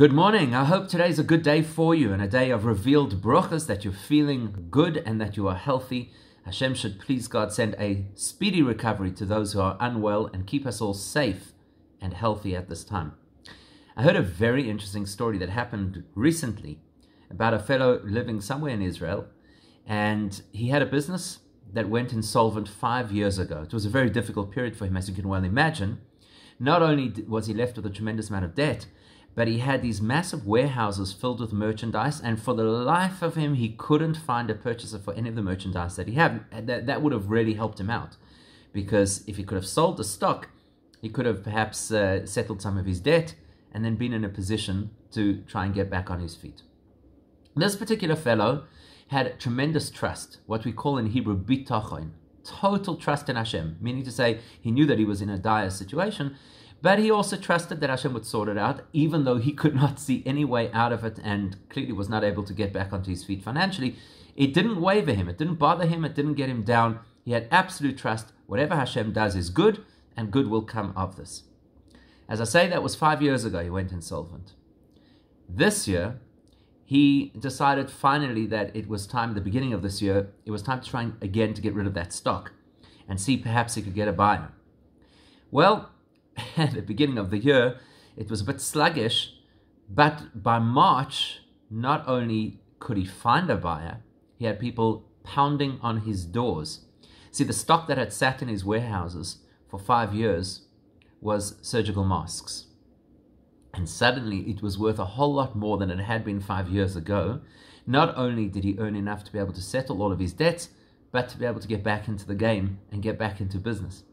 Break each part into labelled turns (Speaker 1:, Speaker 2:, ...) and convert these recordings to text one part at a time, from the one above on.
Speaker 1: Good morning. I hope today's a good day for you and a day of revealed brachas, that you're feeling good and that you are healthy. Hashem should, please God, send a speedy recovery to those who are unwell and keep us all safe and healthy at this time. I heard a very interesting story that happened recently about a fellow living somewhere in Israel, and he had a business that went insolvent 5 years ago. It was a very difficult period for him, as you can well imagine. Not only was he left with a tremendous amount of debt, but he had these massive warehouses filled with merchandise, and for the life of him, he couldn't find a purchaser for any of the merchandise that he had. That would have really helped him out, because if he could have sold the stock, he could have perhaps settled some of his debt and then been in a position to try and get back on his feet. This particular fellow had tremendous trust, what we call in Hebrew bitachon, total trust in Hashem, meaning to say he knew that he was in a dire situation, but he also trusted that Hashem would sort it out, even though he could not see any way out of it and clearly was not able to get back onto his feet financially. It didn't waver him. It didn't bother him. It didn't get him down. He had absolute trust. Whatever Hashem does is good, and good will come of this. As I say, that was 5 years ago he went insolvent. This year, he decided finally that it was time, the beginning of this year, it was time to try again to get rid of that stock and see perhaps he could get a buyer. Well, at the beginning of the year, it was a bit sluggish, but by March, not only could he find a buyer, he had people pounding on his doors. See, the stock that had sat in his warehouses for 5 years was surgical masks. And suddenly it was worth a whole lot more than it had been 5 years ago. Not only did he earn enough to be able to settle all of his debts, but to be able to get back into the game and get back into business.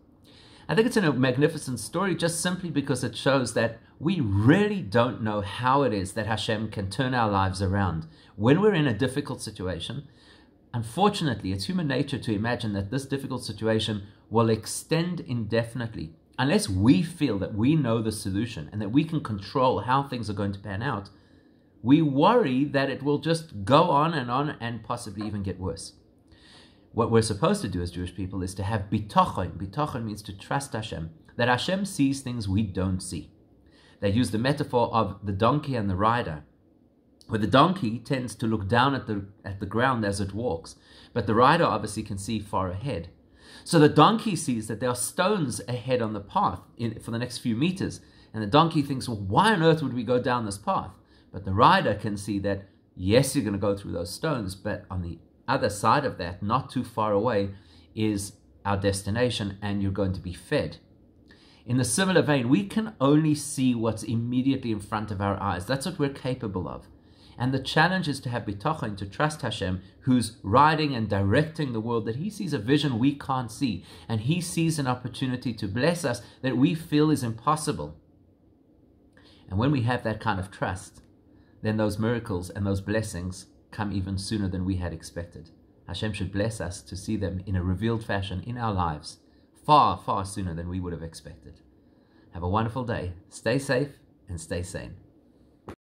Speaker 1: I think it's a magnificent story just simply because it shows that we really don't know how it is that Hashem can turn our lives around. When we're in a difficult situation, unfortunately, it's human nature to imagine that this difficult situation will extend indefinitely. Unless we feel that we know the solution and that we can control how things are going to pan out, we worry that it will just go on and possibly even get worse. What we're supposed to do as Jewish people is to have bitachon. Bitachon means to trust Hashem, that Hashem sees things we don't see. They use the metaphor of the donkey and the rider, where the donkey tends to look down at the ground as it walks, but the rider obviously can see far ahead. So the donkey sees that there are stones ahead on the path for the next few meters, and the donkey thinks, well, why on earth would we go down this path? But the rider can see that, yes, you're going to go through those stones, but on the other side of that, not too far away, is our destination, and you're going to be fed. In the similar vein, we can only see what's immediately in front of our eyes. That's what we're capable of. And the challenge is to have bitachon, to trust Hashem, who's guiding and directing the world, that he sees a vision we can't see, and he sees an opportunity to bless us that we feel is impossible. And when we have that kind of trust, then those miracles and those blessings come even sooner than we had expected. Hashem should bless us to see them in a revealed fashion in our lives, far, far sooner than we would have expected. Have a wonderful day. Stay safe and stay sane.